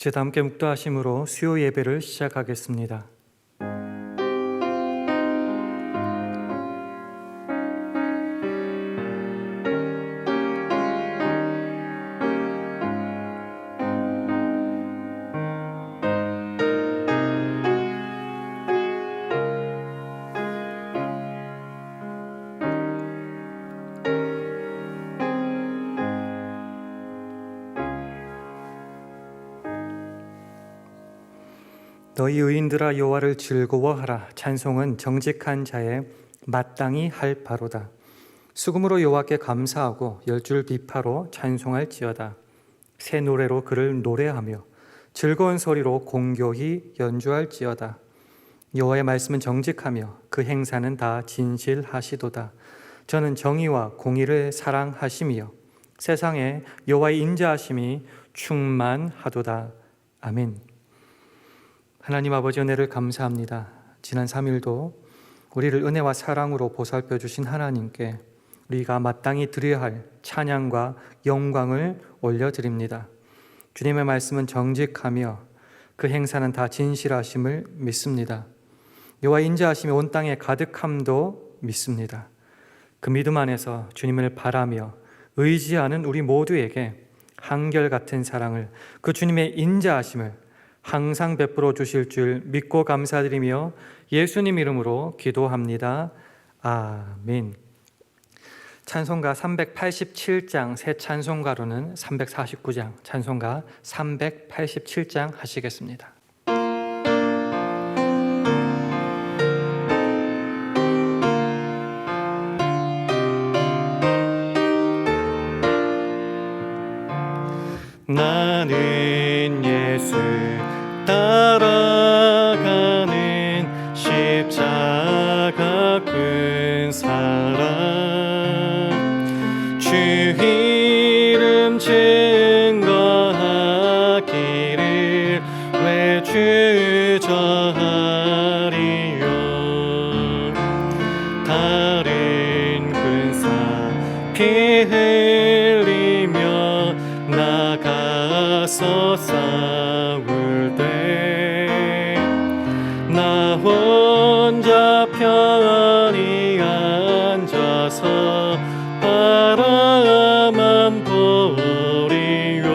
이제 다 함께 묵도하심으로 수요 예배를 시작하겠습니다. 너희 의인들아 여호와를 즐거워하라. 찬송은 정직한 자의 마땅히 할 바로다. 수금으로 여호와께 감사하고 열줄 비파로 찬송할지어다. 새 노래로 그를 노래하며 즐거운 소리로 공교히 연주할지어다. 여호와의 말씀은 정직하며 그 행사는 다 진실하시도다. 저는 정의와 공의를 사랑하시며 세상에 여호와의 인자하심이 충만하도다. 아멘. 하나님 아버지, 은혜를 감사합니다. 지난 3일도 우리를 은혜와 사랑으로 보살펴 주신 하나님께 우리가 마땅히 드려야 할 찬양과 영광을 올려드립니다. 주님의 말씀은 정직하며 그 행사는 다 진실하심을 믿습니다. 여호와의 인자하심이 온 땅에 가득함도 믿습니다. 그 믿음 안에서 주님을 바라며 의지하는 우리 모두에게 한결같은 사랑을, 그 주님의 인자하심을 항상 베풀어 주실 줄 믿고 감사드리며 예수님 이름으로 기도합니다. 아멘. 찬송가 387장, 새 찬송가로는 349장, 찬송가 387장 하시겠습니다. 나는 예수 따라가는 십자가 끈 사람, 주 이름 증거하기를 왜 주저하리요. 다른 군사 피 흘리며 나가서 싸울 때 나 혼자 편히 앉아서 바라만 보리요.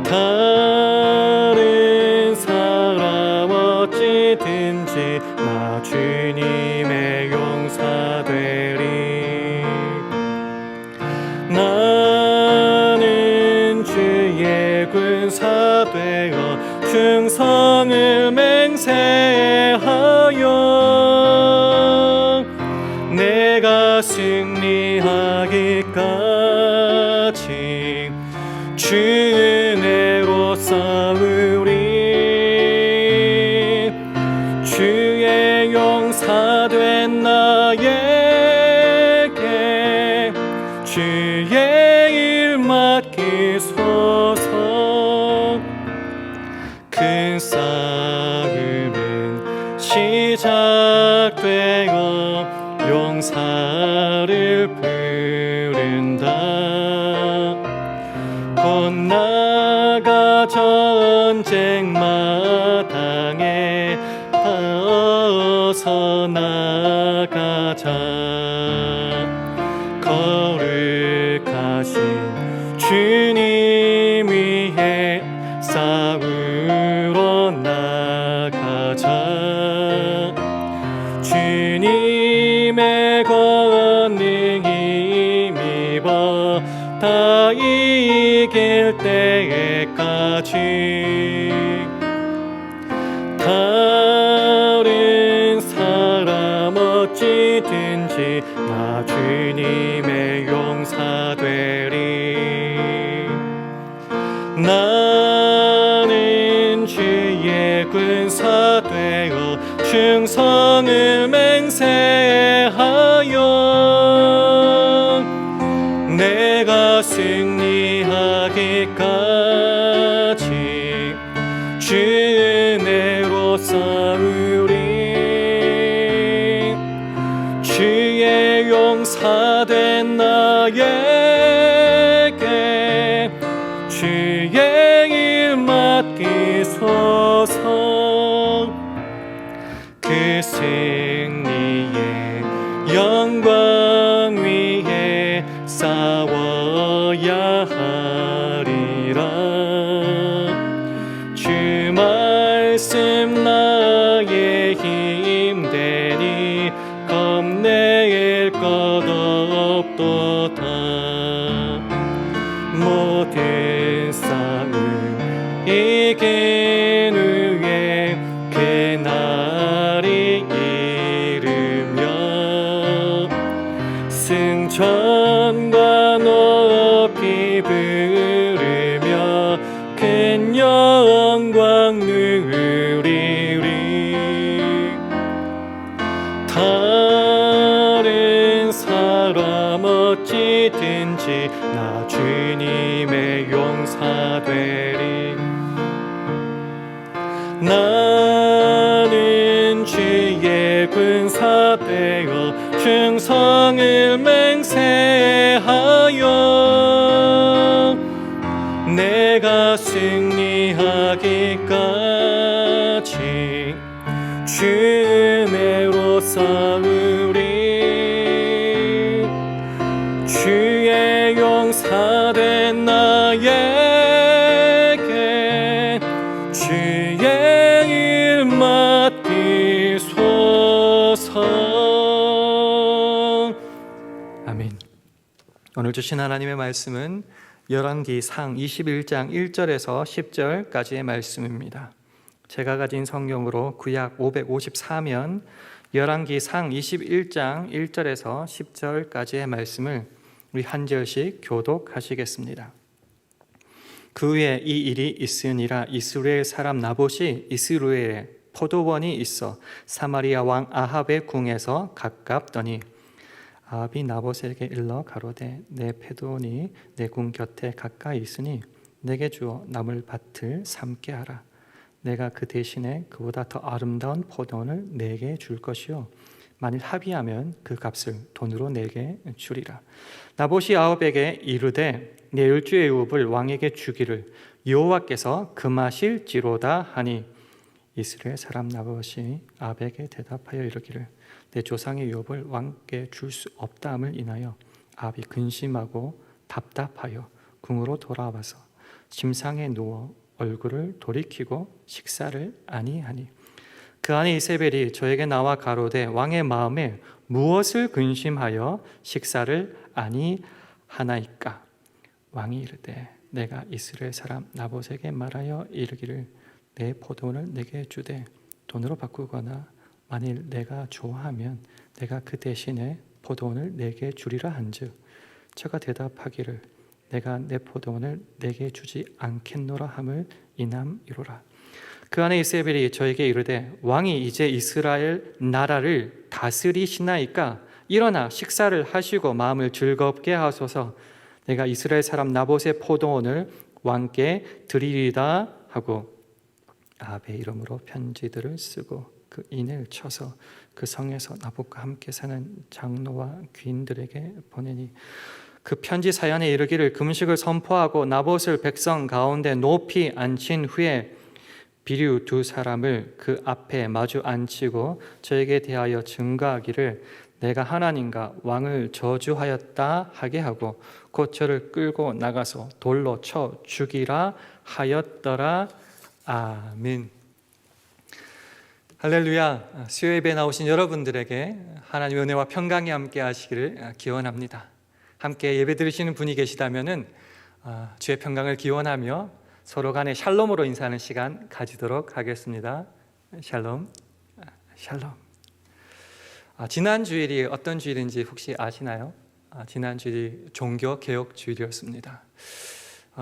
다른 사람 어찌든지 나 주님의 용사 되리. 나는 주의 군사 되어 충성을 맹세하여 내가 승리하기까지 주 은혜로 싸우리. 주의 용사 된 나에게 주의 일 맡기소서. 큰 싸움은 시작되어 용사를 부른다. 곧 나가 전쟁 마당에 어서 나가자. 거룩하신 주님 위해 싸우러 나가자. 주님의 권능 힘입어 다 이길 때까지 다른 사람 어찌든지 나 주님의 용사 되리. 나는 주의 군사 되어 충성을 맹세하여 내가 승리하기까지 주 은혜로 싸우리. 주의 용사 된 나에게 주 영광 위에 싸워야 하리라. 주 말씀 나의 힘 되니 겁낼 것 없도다. 모든 싸움 이긴 후에 그날이 이르며 승천과 높이 부르며 큰 영광 누리리. 다른 사람 어찌든지 나 주님의 용사 되리. 나는 주의 군사 되어 충성을 맹세하여 내가 승리하기까지 주의로 싸우리. 주의 용사된 나에게 주의 일 맡기소서. 아멘. 오늘 주신 하나님의 말씀은 열왕기상 21장 1절에서 10절까지의 말씀입니다. 제가 가진 성경으로 구약 554면 열왕기상 21장 1절에서 10절까지의 말씀을 우리 한 절씩 교독하시겠습니다. 그 후에 이 일이 있으니라. 이스라엘 사람 나봇이 이스라엘에 포도원이 있어 사마리아 왕 아합의 궁에서 가깝더니 아합이 나봇에게 일러 가로되 내 포도원이 내 궁 곁에 가까이 있으니 내게 주어 나물 밭을 삼게 하라. 내가 그 대신에 그보다 더 아름다운 포도원을 내게 줄 것이요 만일 합의하면 그 값을 돈으로 내게 주리라. 나봇이 아합에게 이르되 내 열주의 유업을 왕에게 주기를 여호와께서 금하실지로다 하니 이스라엘 사람 나봇이 아합에게 대답하여 이르기를 내 조상의 유업을 왕께 줄 수 없다함을 인하여 아합이 근심하고 답답하여 궁으로 돌아와서 침상에 누워 얼굴을 돌이키고 식사를 아니하니 그 안에 이세벨이 저에게 나와 가로되 왕의 마음에 무엇을 근심하여 식사를 아니하나이까. 왕이 이르되 내가 이스라엘 사람 나봇에게 말하여 이르기를 내 포도원을 내게 주되 돈으로 바꾸거나 만일 내가 좋아하면 내가 그 대신에 포도원을 내게 주리라 한즉 저가 대답하기를 내가 내 포도원을 내게 주지 않겠노라 함을 이남이로라. 그 안에 이세벨이 저에게 이르되 왕이 이제 이스라엘 나라를 다스리시나이까. 일어나 식사를 하시고 마음을 즐겁게 하소서. 내가 이스라엘 사람 나봇의 포도원을 왕께 드리리다 하고 아합의 이름으로 편지들을 쓰고 그 인을 쳐서 그 성에서 나봇과 함께 사는 장로와 귀인들에게 보내니 그 편지 사연에 이르기를 금식을 선포하고 나봇을 백성 가운데 높이 앉힌 후에 비류 두 사람을 그 앞에 마주 앉히고 저에게 대하여 증거하기를 내가 하나님과 왕을 저주하였다 하게 하고 곧 저를 끌고 나가서 돌로 쳐 죽이라 하였더라. 아멘. 할렐루야. 수요 예배에 나오신 여러분들에게 하나님의 은혜와 평강이 함께 하시기를 기원합니다. 함께 예배 드리시는 분이 계시다면은 주의 평강을 기원하며 서로 간에 샬롬으로 인사하는 시간 가지도록 하겠습니다. 샬롬, 샬롬. 지난 주일이 어떤 주일인지 혹시 아시나요? 지난 주일이 종교개혁 주일이었습니다.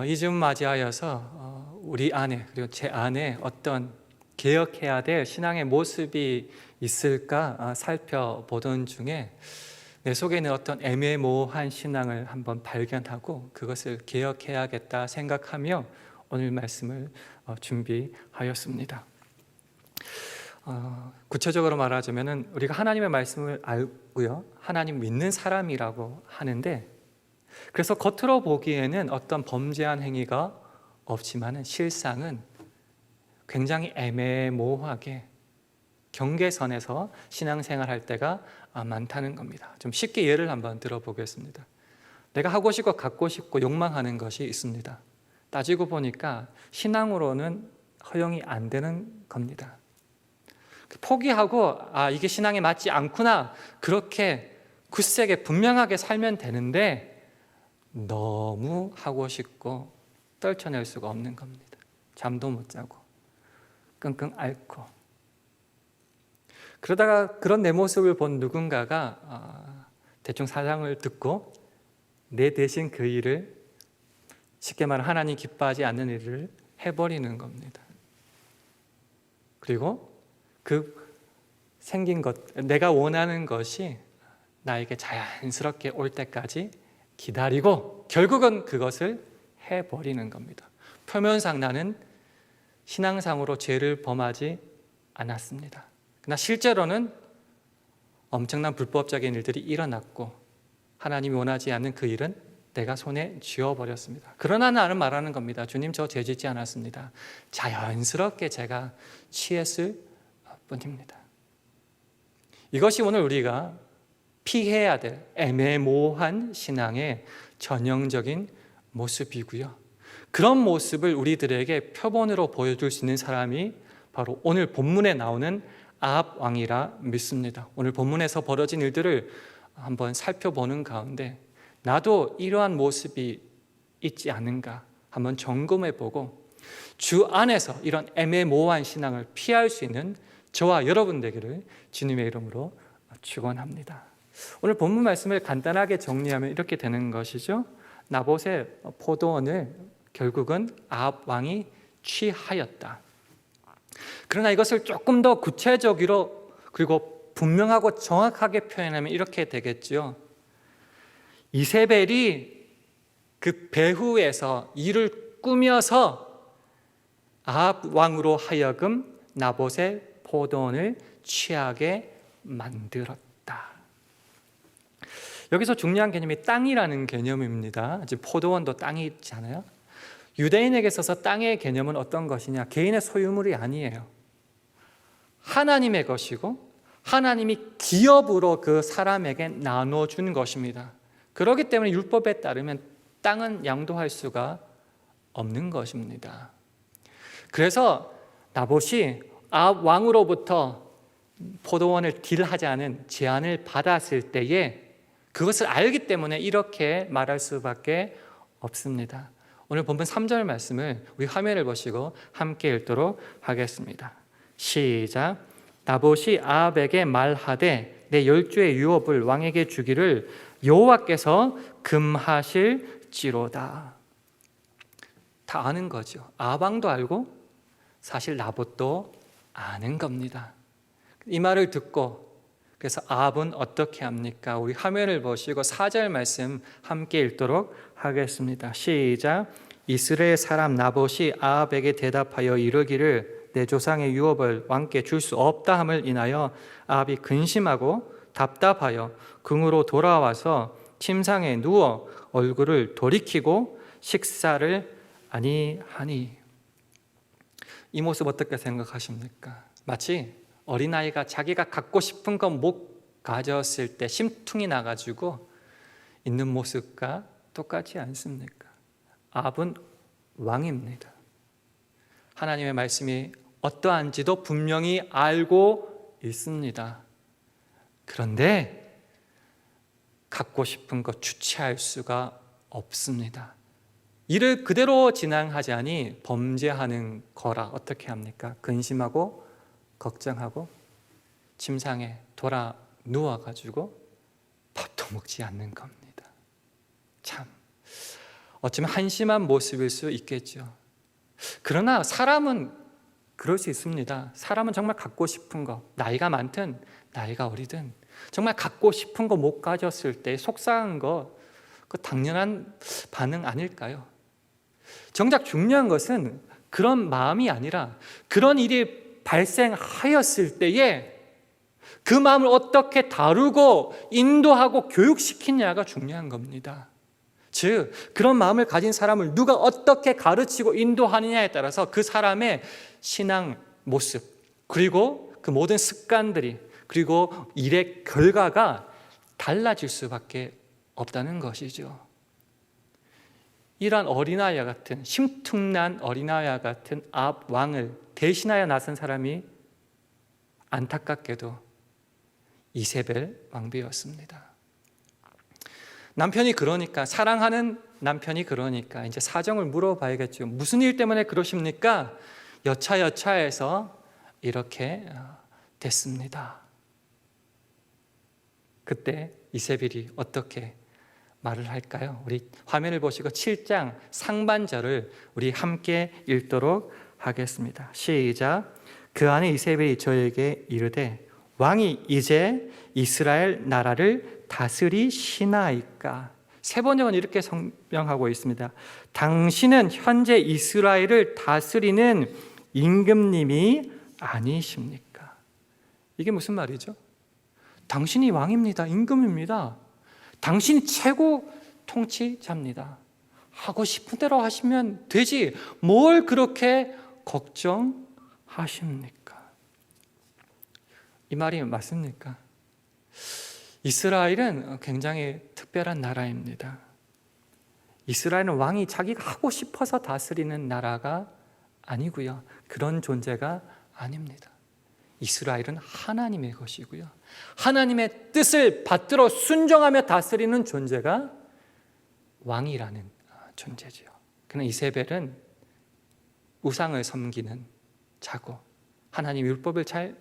이 즈음 맞이하여서 우리 안에 그리고 제 안에 어떤 개혁해야 될 신앙의 모습이 있을까 살펴보던 중에 내 속에 있는 어떤 애매모호한 신앙을 한번 발견하고 그것을 개혁해야겠다 생각하며 오늘 말씀을 준비하였습니다. 구체적으로 말하자면 우리가 하나님의 말씀을 알고요, 하나님 믿는 사람이라고 하는데 그래서 겉으로 보기에는 어떤 범죄한 행위가 없지만은 실상은 굉장히 애매모호하게 경계선에서 신앙생활할 때가 많다는 겁니다. 좀 쉽게 예를 한번 들어보겠습니다. 내가 하고 싶고 갖고 싶고 욕망하는 것이 있습니다. 따지고 보니까 신앙으로는 허용이 안 되는 겁니다. 포기하고 이게 신앙에 맞지 않구나 그렇게 굳세게 분명하게 살면 되는데 너무 하고 싶고 떨쳐낼 수가 없는 겁니다. 잠도 못 자고 끙끙 앓고 그러다가 그런 내 모습을 본 누군가가 대충 사랑을 듣고 내 대신 그 일을 쉽게 말하면 하나님 기뻐하지 않는 일을 해버리는 겁니다. 그리고 그 생긴 것, 내가 원하는 것이 나에게 자연스럽게 올 때까지 기다리고 결국은 그것을 해버리는 겁니다. 표면상 나는 신앙상으로 죄를 범하지 않았습니다. 그러나 실제로는 엄청난 불법적인 일들이 일어났고 하나님이 원하지 않는 그 일은 내가 손에 쥐어버렸습니다. 그러나 나는 말하는 겁니다. 주님, 저 죄 짓지 않았습니다. 자연스럽게 제가 취했을 뿐입니다. 이것이 오늘 우리가 피해야 될 애매모호한 신앙의 전형적인 모습이고요. 그런 모습을 우리들에게 표본으로 보여줄 수 있는 사람이 바로 오늘 본문에 나오는 아합 왕이라 믿습니다. 오늘 본문에서 벌어진 일들을 한번 살펴보는 가운데 나도 이러한 모습이 있지 않은가 한번 점검해보고 주 안에서 이런 애매모호한 신앙을 피할 수 있는 저와 여러분 되기를 주님의 이름으로 축원합니다. 오늘 본문 말씀을 간단하게 정리하면 이렇게 되는 것이죠. 나봇의 포도원을 결국은 아합 왕이 취하였다. 그러나 이것을 조금 더 구체적으로 그리고 분명하고 정확하게 표현하면 이렇게 되겠죠. 이세벨이 그 배후에서 일을 꾸며서 아합 왕으로 하여금 나봇의 포도원을 취하게 만들었다. 여기서 중요한 개념이 땅이라는 개념입니다. 이제 포도원도 땅이 있잖아요. 유대인에게 있어서 땅의 개념은 어떤 것이냐? 개인의 소유물이 아니에요. 하나님의 것이고 하나님이 기업으로 그 사람에게 나눠준 것입니다. 그렇기 때문에 율법에 따르면 땅은 양도할 수가 없는 것입니다. 그래서 나봇이 아합 왕으로부터 포도원을 딜하자는 제안을 받았을 때에 그것을 알기 때문에 이렇게 말할 수밖에 없습니다. 오늘 본문 3절 말씀을 우리 화면을 보시고 함께 읽도록 하겠습니다. 시작. 나봇이 아합에게 말하되 내 10주의 유업을 왕에게 주기를 여호와께서 금하실지로다. 다 아는 거죠. 아합 왕도 알고 사실 나봇도 아는 겁니다. 이 말을 듣고 그래서 아합은 어떻게 합니까? 우리 화면을 보시고 4절 말씀 함께 읽도록 하겠습니다. 시작. 이스라엘 사람 나봇이 아합에게 대답하여 이르기를 내 조상의 유업을 왕께 줄 수 없다 함을 인하여 아합이 근심하고 답답하여 궁으로 돌아와서 침상에 누워 얼굴을 돌이키고 식사를 아니하니. 이 모습 어떻게 생각하십니까? 마치 어린아이가 자기가 갖고 싶은 거 못 가졌을 때 심퉁이 나가지고 있는 모습과 똑같지 않습니까? 아합은 왕입니다. 하나님의 말씀이 어떠한지도 분명히 알고 있습니다. 그런데 갖고 싶은 거 주체할 수가 없습니다. 이를 그대로 진행하자니 범죄하는 거라 어떻게 합니까? 근심하고 걱정하고 침상에 돌아 누워가지고 밥도 먹지 않는 겁니다. 참 어쩌면 한심한 모습일 수 있겠죠. 그러나 사람은 그럴 수 있습니다. 사람은 정말 갖고 싶은 거, 나이가 많든 나이가 어리든 정말 갖고 싶은 거 못 가졌을 때 속상한 거, 그 당연한 반응 아닐까요? 정작 중요한 것은 그런 마음이 아니라 그런 일이 발생하였을 때에 그 마음을 어떻게 다루고 인도하고 교육시키냐가 중요한 겁니다. 즉 그런 마음을 가진 사람을 누가 어떻게 가르치고 인도하느냐에 따라서 그 사람의 신앙 모습 그리고 그 모든 습관들이 그리고 일의 결과가 달라질 수밖에 없다는 것이죠. 이러한 어린아이와 같은, 심퉁난 어린아이와 같은 아합 왕을 대신하여 나선 사람이 안타깝게도 이세벨 왕비였습니다. 남편이 그러니까, 사랑하는 남편이 그러니까 이제 사정을 물어봐야겠죠. 무슨 일 때문에 그러십니까? 여차여차해서 이렇게 됐습니다. 그때 이세벨이 어떻게 말을 할까요? 우리 화면을 보시고 7장 상반절을 우리 함께 읽도록 하겠습니다. 시작. 그 안에 이세벨이 저에게 이르되 왕이 이제 이스라엘 나라를 다스리시나이까. 세 번역은 이렇게 설명하고 있습니다. 당신은 현재 이스라엘을 다스리는 임금님이 아니십니까? 이게 무슨 말이죠? 당신이 왕입니다. 임금입니다. 당신이 최고 통치자입니다. 하고 싶은 대로 하시면 되지 뭘 그렇게 걱정하십니까? 이 말이 맞습니까? 이스라엘은 굉장히 특별한 나라입니다. 이스라엘은 왕이 자기가 하고 싶어서 다스리는 나라가 아니고요. 그런 존재가 아닙니다. 이스라엘은 하나님의 것이고요. 하나님의 뜻을 받들어 순종하며 다스리는 존재가 왕이라는 존재지요. 그러나 이세벨은 우상을 섬기는 자고 하나님 율법을 잘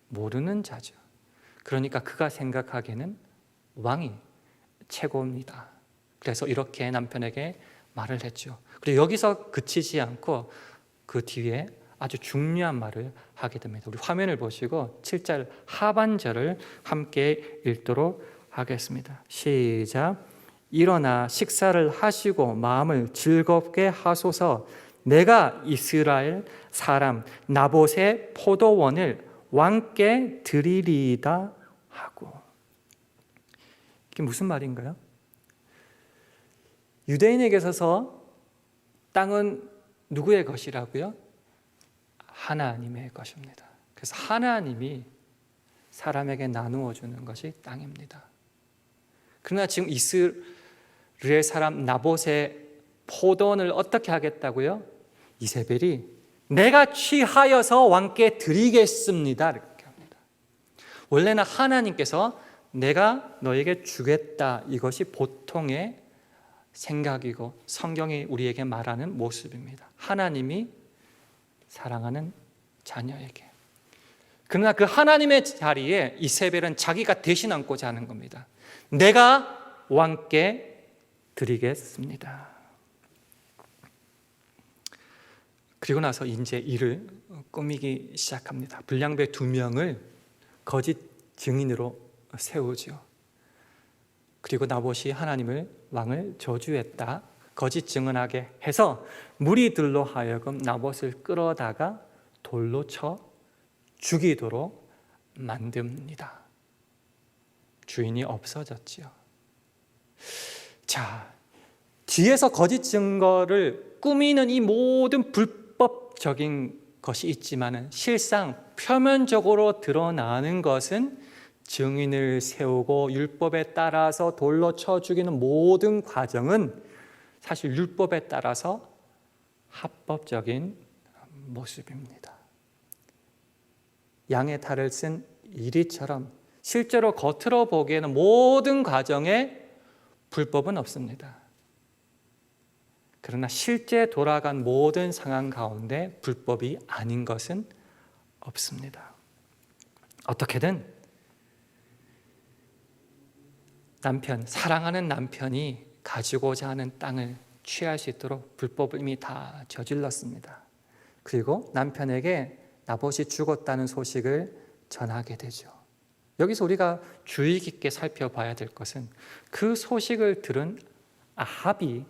모르는 자죠. 그러니까 그가 생각하기에는 왕이 최고입니다. 그래서 이렇게 남편에게 말을 했죠. 그리고 여기서 그치지 않고 그 뒤에 아주 중요한 말을 하게 됩니다. 우리 화면을 보시고 7절 하반절을 함께 읽도록 하겠습니다. 시작. 일어나 식사를 하시고 마음을 즐겁게 하소서. 내가 이스라엘 사람 나봇의 포도원을 왕께 드리리이다 하고. 이게 무슨 말인가요? 유대인에게 있어서 땅은 누구의 것이라고요? 하나님의 것입니다. 그래서 하나님이 사람에게 나누어 주는 것이 땅입니다. 그러나 지금 이스라엘 사람 나봇의 포도원을 어떻게 하겠다고요? 이세벨이 내가 취하여서 왕께 드리겠습니다 이렇게 합니다. 원래는 하나님께서 내가 너에게 주겠다, 이것이 보통의 생각이고 성경이 우리에게 말하는 모습입니다. 하나님이 사랑하는 자녀에게. 그러나 그 하나님의 자리에 이세벨은 자기가 대신 앉고자 하는 겁니다. 내가 왕께 드리겠습니다. 그리고 나서 이제 일을 꾸미기 시작합니다. 불량배 2명을 거짓 증인으로 세우죠. 그리고 나봇이 하나님을 왕을 저주했다 거짓 증언하게 해서 무리들로 하여금 나봇을 끌어다가 돌로 쳐 죽이도록 만듭니다. 주인이 없어졌지요. 자, 뒤에서 거짓 증거를 꾸미는 이 모든 불법적인 것이 있지만 실상 표면적으로 드러나는 것은 증인을 세우고 율법에 따라서 돌로 쳐 죽이는 모든 과정은 사실 율법에 따라서 합법적인 모습입니다. 양의 탈을 쓴 이리처럼 실제로 겉으로 보기에는 모든 과정에 불법은 없습니다. 그러나 실제 돌아간 모든 상황 가운데 불법이 아닌 것은 없습니다. 어떻게든 사랑하는 남편이 가지고자 하는 땅을 취할 수 있도록 불법을 이미 다 저질렀습니다. 그리고 남편에게 나봇이 죽었다는 소식을 전하게 되죠. 여기서 우리가 주의 깊게 살펴봐야 될 것은 그 소식을 들은 아합이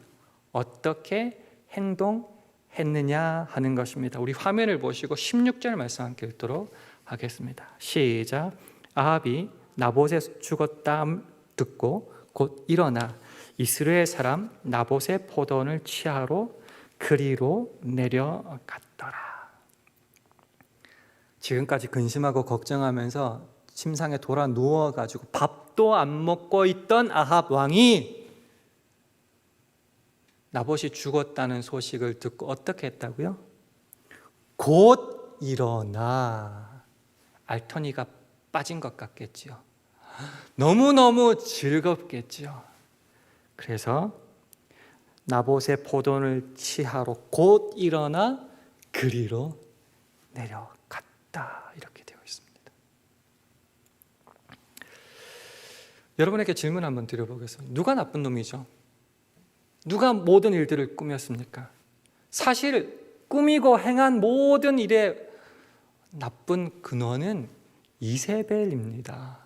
어떻게 행동했느냐 하는 것입니다. 우리 화면을 보시고 16절 말씀 함께 읽도록 하겠습니다. 시작. 아합이 나봇의 죽었다함 듣고 곧 일어나 이스라엘 사람 나봇의 포도원을 취하러 그리로 내려갔더라. 지금까지 근심하고 걱정하면서 침상에 돌아 누워가지고 밥도 안 먹고 있던 아합 왕이 나봇이 죽었다는 소식을 듣고 어떻게 했다고요? 곧 일어나. 알터니가 빠진 것 같겠지요. 너무너무 즐겁겠지요. 그래서 나봇의 포도를 취하러 곧 일어나 그리로 내려갔다. 이렇게 되어 있습니다. 여러분에게 질문 한번 드려보겠습니다. 누가 나쁜 놈이죠? 누가 모든 일들을 꾸몄습니까? 사실 꾸미고 행한 모든 일의 나쁜 근원은 이세벨입니다.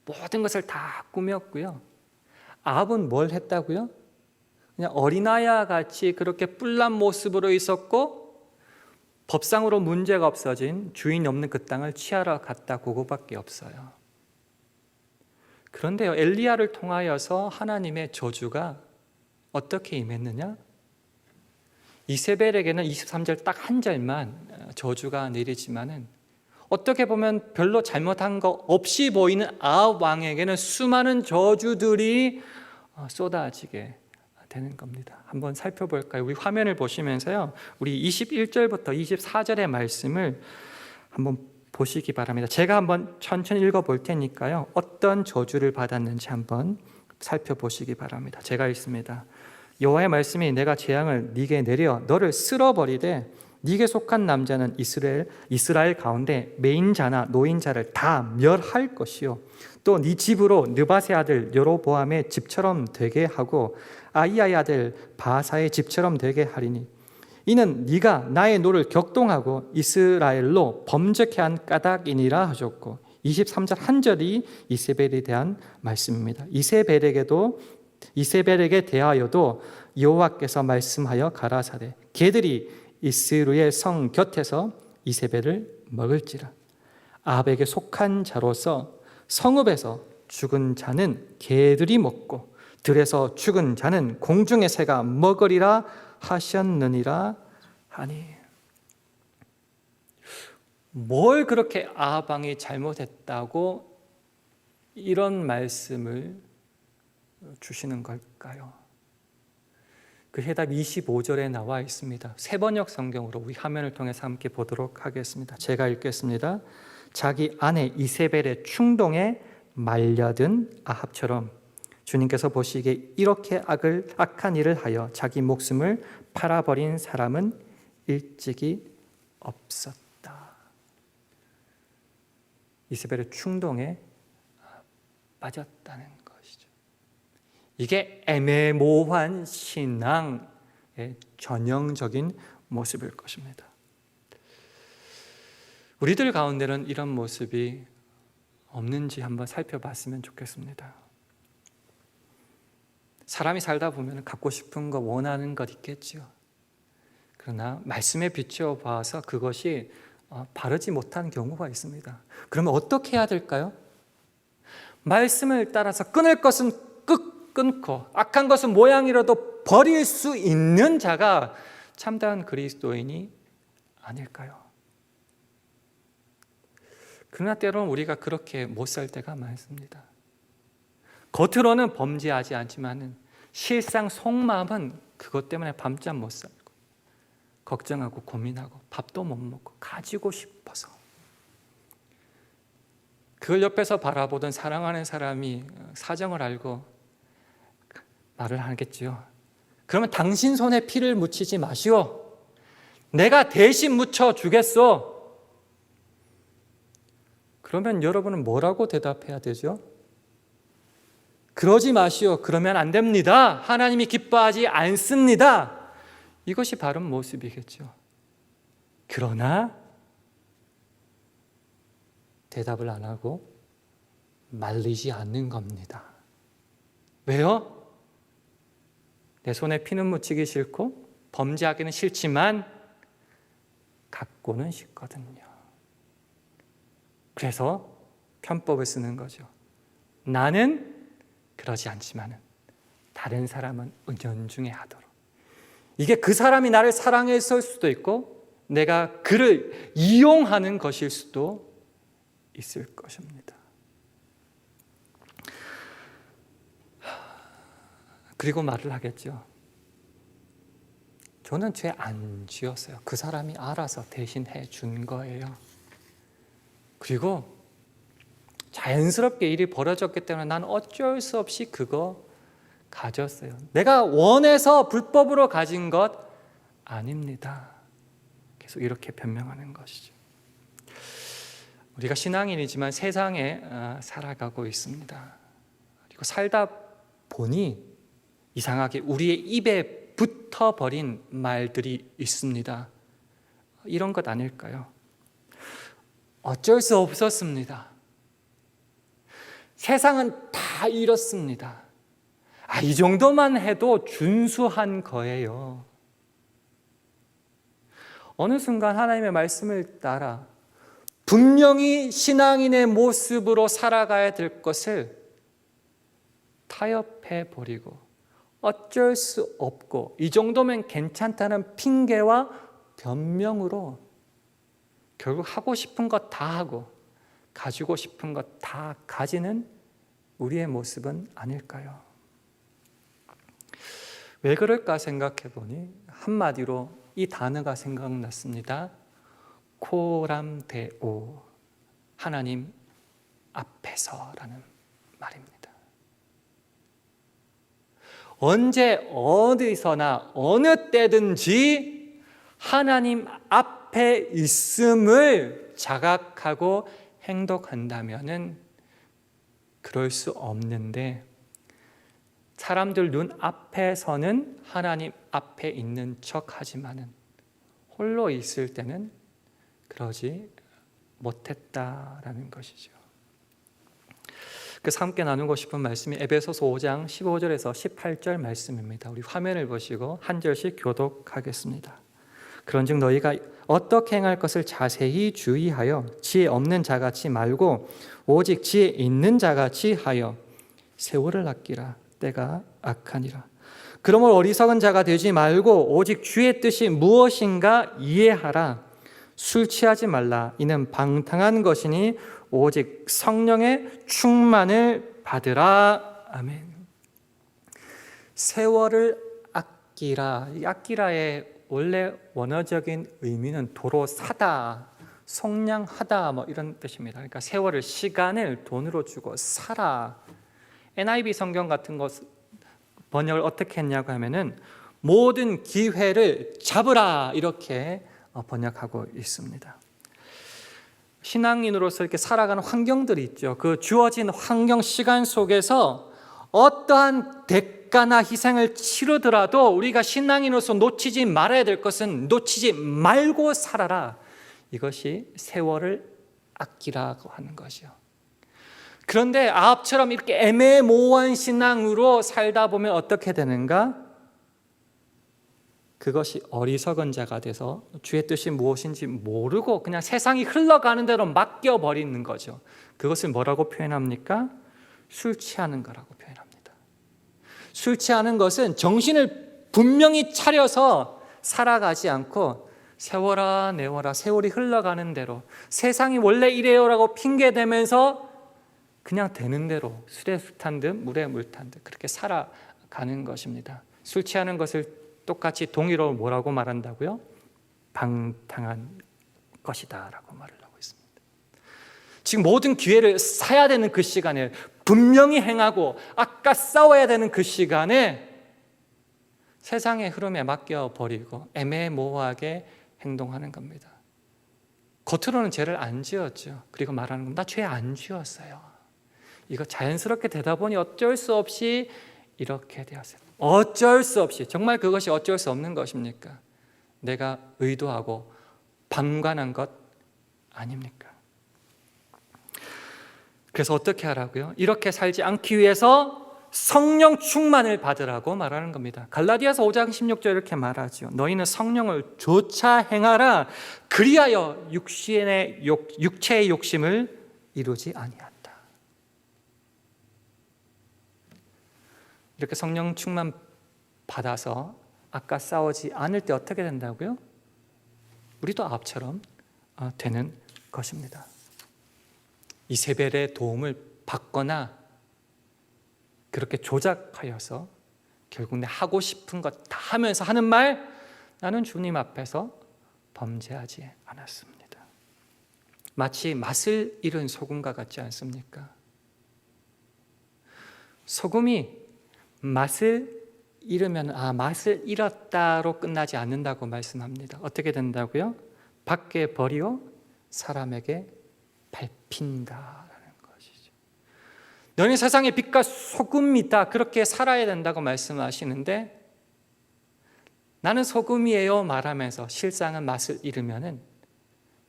모든 것을 다 꾸몄고요. 아합은 뭘 했다고요? 그냥 어린아이와 같이 그렇게 뿔난 모습으로 있었고 법상으로 문제가 없어진 주인 없는 그 땅을 취하러 갔다 그거밖에 없어요. 그런데요, 엘리야를 통하여서 하나님의 저주가 어떻게 임했느냐? 이세벨에게는 23절 딱 한 절만 저주가 내리지만은 어떻게 보면 별로 잘못한 거 없이 보이는 아합 왕에게는 수많은 저주들이 쏟아지게 되는 겁니다. 한번 살펴볼까요? 우리 화면을 보시면서요, 우리 21절부터 24절의 말씀을 한번 보시기 바랍니다. 제가 한번 천천히 읽어볼 테니까요, 어떤 저주를 받았는지 한번 살펴보시기 바랍니다. 제가 읽습니다. 여호와의 말씀이 내가 재앙을 네게 내려 너를 쓸어버리되 네게 속한 남자는 이스라엘 가운데 매인자나 노인자를 다 멸할 것이요 또 네 집으로 느밧의 아들 여로보암의 집처럼 되게 하고 아히야의 아들 바사의 집처럼 되게 하리니 이는 네가 나의 노를 격동하고 이스라엘로 범죄케 한 까닭이니라 하셨고 23절 한 절이 이세벨에 대한 말씀입니다. 이세벨에게 대하여도 여호와께서 말씀하여 가라사대 개들이 이스루엘 성 곁에서 이세벨을 먹을지라. 아합에게 속한 자로서 성읍에서 죽은 자는 개들이 먹고 들에서 죽은 자는 공중의 새가 먹으리라 하셨느니라 하니. 뭘 그렇게 아합 왕이 잘못했다고 이런 말씀을 주시는 걸까요? 그 해답 25절에 나와 있습니다. 세번역 성경으로 우리 화면을 통해서 함께 보도록 하겠습니다. 제가 읽겠습니다. 자기 아내 이세벨의 충동에 말려든 아합처럼 주님께서 보시기에 이렇게 악한 일을 하여 자기 목숨을 팔아버린 사람은 일찍이 없었다. 이세벨의 충동에 빠졌다는 것이죠. 이게 애매모호한 신앙의 전형적인 모습일 것입니다. 우리들 가운데는 이런 모습이 없는지 한번 살펴봤으면 좋겠습니다. 사람이 살다 보면 갖고 싶은 거, 원하는 것 있겠죠. 그러나 말씀에 비추어 봐서 그것이 바르지 못한 경우가 있습니다. 그러면 어떻게 해야 될까요? 말씀을 따라서 끊을 것은 끊고 악한 것은 모양이라도 버릴 수 있는 자가 참다운 그리스도인이 아닐까요? 그러나 때로는 우리가 그렇게 못 살 때가 많습니다. 겉으로는 범죄하지 않지만 실상 속마음은 그것 때문에 밤잠 못 살고 걱정하고 고민하고 밥도 못 먹고 가지고 싶어서 그걸 옆에서 바라보던 사랑하는 사람이 사정을 알고 말을 하겠지요. 그러면 당신 손에 피를 묻히지 마시오. 내가 대신 묻혀 주겠소. 그러면 여러분은 뭐라고 대답해야 되죠? 그러지 마시오. 그러면 안 됩니다. 하나님이 기뻐하지 않습니다. 이것이 바른 모습이겠죠. 그러나 대답을 안 하고 말리지 않는 겁니다. 왜요? 내 손에 피는 묻히기 싫고 범죄하기는 싫지만 갖고는 싶거든요. 그래서 편법을 쓰는 거죠. 나는 그러지 않지만 다른 사람은 은연중에 하도록. 이게 그 사람이 나를 사랑했을 수도 있고 내가 그를 이용하는 것일 수도 있을 것입니다. 그리고 말을 하겠죠. 저는 죄 안 지었어요. 그 사람이 알아서 대신해 준 거예요. 그리고 자연스럽게 일이 벌어졌기 때문에 난 어쩔 수 없이 그거 가졌어요. 내가 원해서 불법으로 가진 것 아닙니다. 계속 이렇게 변명하는 것이죠. 우리가 신앙인이지만 세상에 살아가고 있습니다. 그리고 살다 보니 이상하게 우리의 입에 붙어버린 말들이 있습니다. 이런 것 아닐까요? 어쩔 수 없었습니다. 세상은 다 이렇습니다. 이 정도만 해도 준수한 거예요. 어느 순간 하나님의 말씀을 따라 분명히 신앙인의 모습으로 살아가야 될 것을 타협해 버리고 어쩔 수 없고 이 정도면 괜찮다는 핑계와 변명으로 결국 하고 싶은 것 다 하고 가지고 싶은 것 다 가지는 우리의 모습은 아닐까요? 왜 그럴까 생각해 보니 한마디로 이 단어가 생각났습니다. 코람데오, 하나님 앞에서라는 말입니다. 언제 어디서나 어느 때든지 하나님 앞에 있음을 자각하고 행동한다면은 그럴 수 없는데 사람들 눈 앞에서는 하나님 앞에 있는 척 하지만은 홀로 있을 때는 그러지 못했다라는 것이죠. 그래서 함께 나누고 싶은 말씀이 에베소서 5장 15절에서 18절 말씀입니다. 우리 화면을 보시고 한 절씩 교독하겠습니다. 그런즉 너희가 어떻게 행할 것을 자세히 주의하여 지혜 없는 자같이 말고 오직 지혜 있는 자같이 하여 세월을 아끼라. 때가 악하니라. 그러므로 어리석은 자가 되지 말고 오직 주의 뜻이 무엇인가 이해하라. 술 취하지 말라. 이는 방탕한 것이니 오직 성령의 충만을 받으라. 아멘. 세월을 아끼라. 이 아끼라의 원래 원어적인 의미는 도로 사다, 속량하다 뭐 이런 뜻입니다. 그러니까 세월을, 시간을 돈으로 주고 사라. NIV 성경 같은 것 번역을 어떻게 했냐고 하면은 모든 기회를 잡으라 이렇게 번역하고 있습니다. 신앙인으로서 이렇게 살아가는 환경들이 있죠. 그 주어진 환경, 시간 속에서 어떠한 대가나 희생을 치르더라도 우리가 신앙인으로서 놓치지 말아야 될 것은 놓치지 말고 살아라. 이것이 세월을 아끼라고 하는 것이요. 그런데 아합처럼 이렇게 애매모호한 신앙으로 살다 보면 어떻게 되는가? 그것이 어리석은 자가 돼서 주의 뜻이 무엇인지 모르고 그냥 세상이 흘러가는 대로 맡겨버리는 거죠. 그것을 뭐라고 표현합니까? 술 취하는 거라고 표현합니다. 술 취하는 것은 정신을 분명히 차려서 살아가지 않고 세월아 내월아 세월이 흘러가는 대로 세상이 원래 이래요라고 핑계대면서 그냥 되는 대로 술에 술 탄 듯 물에 물 탄 듯 그렇게 살아가는 것입니다. 술 취하는 것을 똑같이 동의로 뭐라고 말한다고요? 방탕한 것이다 라고 말을 하고 있습니다. 지금 모든 기회를 사야 되는 그 시간에 분명히 행하고 아까 싸워야 되는 그 시간에 세상의 흐름에 맡겨버리고 애매모호하게 행동하는 겁니다. 겉으로는 죄를 안 지었죠. 그리고 말하는 겁니다. 나 죄 안 지었어요. 이거 자연스럽게 되다 보니 어쩔 수 없이 이렇게 되었어요. 어쩔 수 없이. 정말 그것이 어쩔 수 없는 것입니까? 내가 의도하고 방관한 것 아닙니까? 그래서 어떻게 하라고요? 이렇게 살지 않기 위해서 성령 충만을 받으라고 말하는 겁니다. 갈라디아서 5장 16절 이렇게 말하죠. 너희는 성령을 조차 행하라. 그리하여 육체의 욕심을 이루지 아니한다. 이렇게 성령 충만 받아서 아까 싸우지 않을 때 어떻게 된다고요? 우리도 아합처럼 되는 것입니다. 이세벨의 도움을 받거나 그렇게 조작하여서 결국 내 하고 싶은 것 다 하면서 하는 말, 나는 주님 앞에서 범죄하지 않았습니다. 마치 맛을 잃은 소금과 같지 않습니까? 소금이 맛을 잃으면 맛을 잃었다로 끝나지 않는다고 말씀합니다. 어떻게 된다고요? 밖에 버리어 사람에게 밟힌다라는 것이죠. 너는 세상의 빛과 소금이다, 그렇게 살아야 된다고 말씀하시는데, 나는 소금이에요 말하면서 실상은 맛을 잃으면은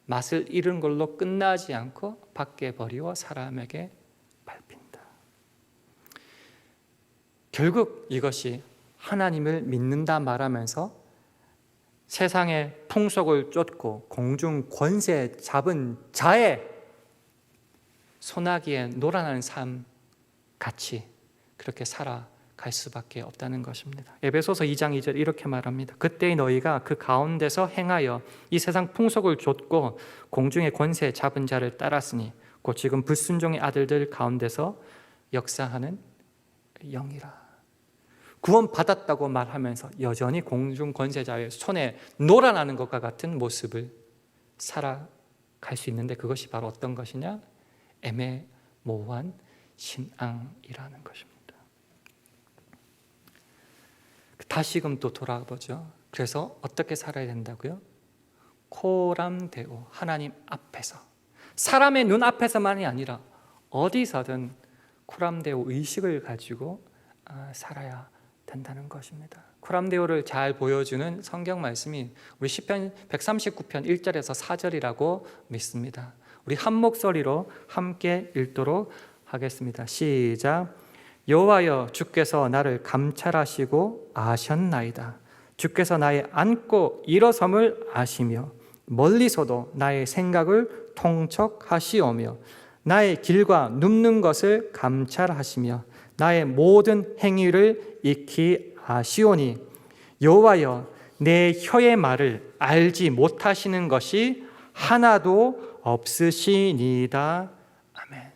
맛을 잃은 걸로 끝나지 않고 밖에 버리어 사람에게 밟힌다. 결국 이것이 하나님을 믿는다 말하면서 세상의 풍속을 쫓고 공중 권세 잡은 자의 소나기에 놀아나는 삶 같이 그렇게 살아갈 수밖에 없다는 것입니다. 에베소서 2장 2절 이렇게 말합니다. 그때의 너희가 그 가운데서 행하여 이 세상 풍속을 좇고 공중의 권세 잡은 자를 따랐으니 곧 지금 불순종의 아들들 가운데서 역사하는 영이라. 구원받았다고 말하면서 여전히 공중 권세자의 손에 놀아나는 것과 같은 모습을 살아갈 수 있는데, 그것이 바로 어떤 것이냐? 애매모호한 신앙이라는 것입니다. 다시금 또 돌아보죠. 그래서 어떻게 살아야 된다고요? 코람데오, 하나님 앞에서, 사람의 눈 앞에서만이 아니라 어디서든 코람데오 의식을 가지고 살아야 된다는 것입니다. 코람데오를 잘 보여주는 성경 말씀이 우리 시편 139편 1절에서 4절이라고 믿습니다. 우리 한 목소리로 함께 읽도록 하겠습니다. 시작. 여호와여, 주께서 나를 감찰하시고 아셨나이다. 주께서 나의 앉고 일어섬을 아시며 멀리서도 나의 생각을 통촉하시오며 나의 길과 눕는 것을 감찰하시며 나의 모든 행위를 익히 아시오니 여호와여, 내 혀의 말을 알지 못하시는 것이 하나도 없으시니이다. 아멘.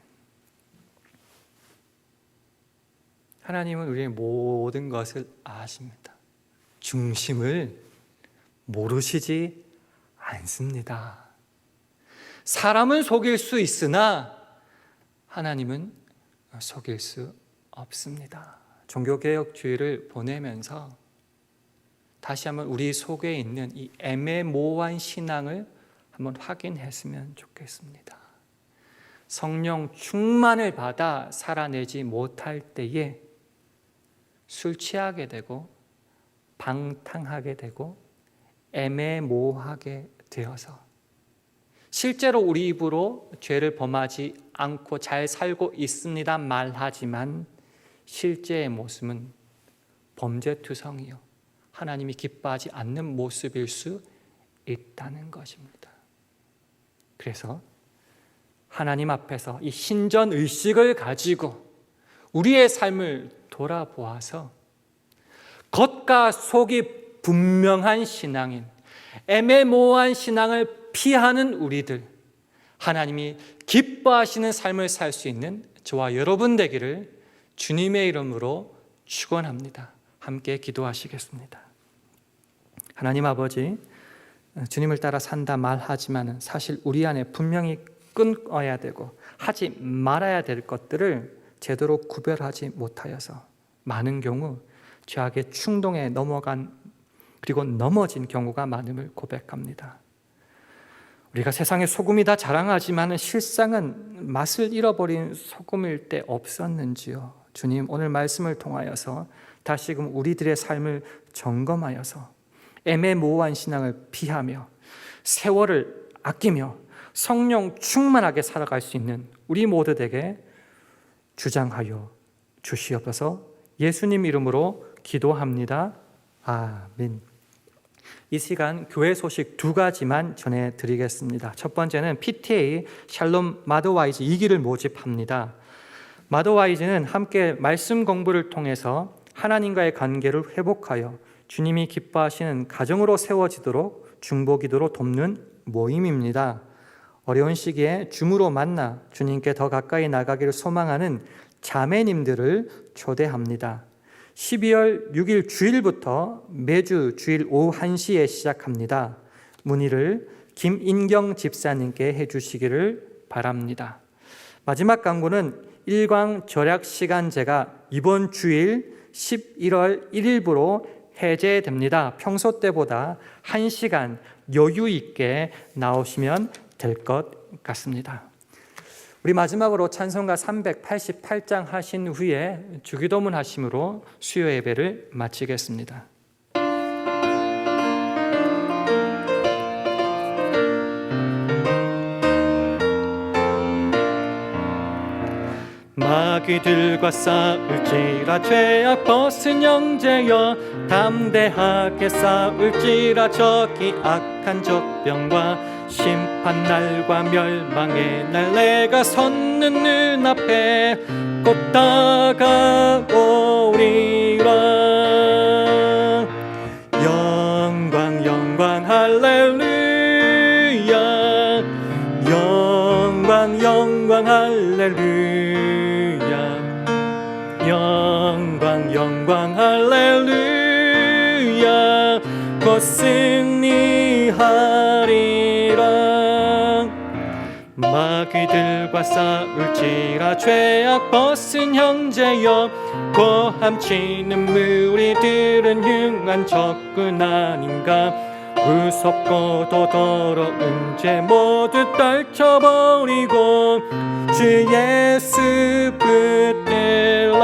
하나님은 우리의 모든 것을 아십니다. 중심을 모르시지 않습니다. 사람은 속일 수 있으나 하나님은 속일 수 없습니다. 종교개혁주의를 보내면서 다시 한번 우리 속에 있는 이 애매모호한 신앙을 한번 확인했으면 좋겠습니다. 성령 충만을 받아 살아내지 못할 때에 술 취하게 되고 방탕하게 되고 애매모호하게 되어서 실제로 우리 입으로 죄를 범하지 않고 잘 살고 있습니다 말하지만 실제의 모습은 범죄투성이요, 하나님이 기뻐하지 않는 모습일 수 있다는 것입니다. 그래서 하나님 앞에서 이 신전의식을 가지고 우리의 삶을 돌아보아서 겉과 속이 분명한 신앙인, 애매모호한 신앙을 피하는 우리들, 하나님이 기뻐하시는 삶을 살 수 있는 저와 여러분 되기를 주님의 이름으로 축원합니다. 함께 기도하시겠습니다. 하나님 아버지, 주님을 따라 산다 말하지만 사실 우리 안에 분명히 끊어야 되고 하지 말아야 될 것들을 제대로 구별하지 못하여서 많은 경우 죄악의 충동에 넘어간 그리고 넘어진 경우가 많음을 고백합니다. 우리가 세상의 소금이다 자랑하지만 실상은 맛을 잃어버린 소금일 때 없었는지요. 주님, 오늘 말씀을 통하여서 다시금 우리들의 삶을 점검하여서 애매모호한 신앙을 피하며 세월을 아끼며 성령 충만하게 살아갈 수 있는 우리 모두에게 주장하여 주시옵소서. 예수님 이름으로 기도합니다. 아멘. 이 시간 교회 소식 2가지만 전해드리겠습니다. 첫 번째는 PTA 샬롬 마더와이즈 2기를 모집합니다. 마더와이즈는 함께 말씀 공부를 통해서 하나님과의 관계를 회복하여 주님이 기뻐하시는 가정으로 세워지도록 중보기도로 돕는 모임입니다. 어려운 시기에 줌으로 만나 주님께 더 가까이 나가기를 소망하는 자매님들을 초대합니다. 12월 6일 주일부터 매주 주일 오후 1시에 시작합니다. 문의를 김인경 집사님께 해주시기를 바랍니다. 마지막 광고는 일광 절약 시간제가 이번 주일 11월 1일부로 해제됩니다. 평소 때보다 1시간 여유 있게 나오시면 될 것 같습니다. 우리 마지막으로 찬송가 388장 하신 후에 주기도문 하심으로 수요 예배를 마치겠습니다. 마귀들과 싸울지라 죄악 벗은 형제여 담대하게 싸울지라 저기 악한 적병과 심판날과 멸망의 날 내가 섰는 눈앞에 곧 다가오리라. 영광 영광 할렐루야 영광 영광 할렐루야 영광 영광 할렐루야 곧 승리하리라. 마귀들과 싸울지라 죄악 벗은 형제여 고함치는 무리들은 흉한 적군 아닌가. 무섭고도 더러운 죄 모두 떨쳐버리고 주 예수 붙들라.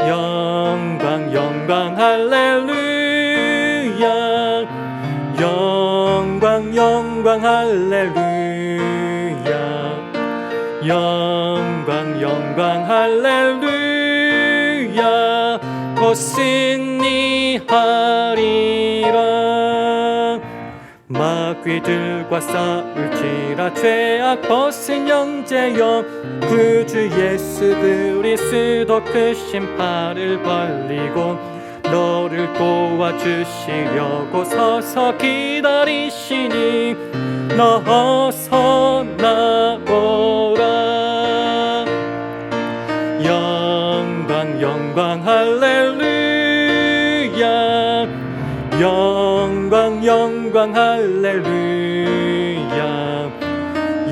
영광 영광 할렐루야 영광 영광 할렐루야 영광 영광 할렐루야 곧 승리하리라. 마귀들과 싸울지라 죄악 벗은 형제여 구주 예수 그리스도 크신 팔을 벌리고 너를 도와주시려고 서서 기다리시니 너 어서 나오라. 영광 영광 할렐루야 영광 영광 할렐루야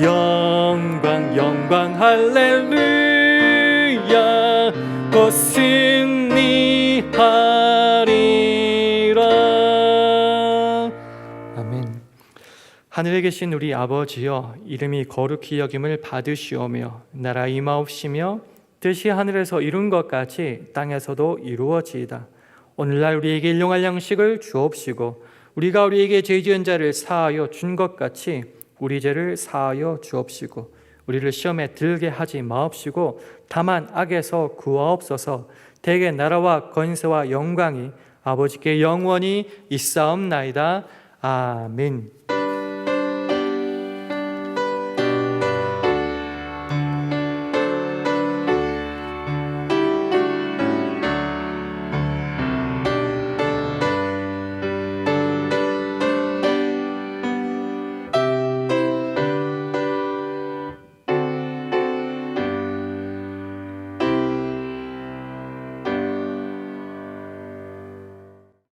영광 영광 할렐루야 곧 승리하리라. 아멘. 하늘에 계신 우리 아버지여 이름이 거룩히 여김을 받으시오며 나라 임하옵시며 뜻이 하늘에서 이룬 것 같이 땅에서도 이루어지이다. 오늘날 우리에게 일용할 양식을 주옵시고 우리가 우리에게 죄 지은 자를 사하여 준 것 같이 우리 죄를 사하여 주옵시고 우리를 시험에 들게 하지 마옵시고 다만 악에서 구하옵소서. 대개 나라와 권세와 영광이 아버지께 영원히 있사옵나이다. 아멘.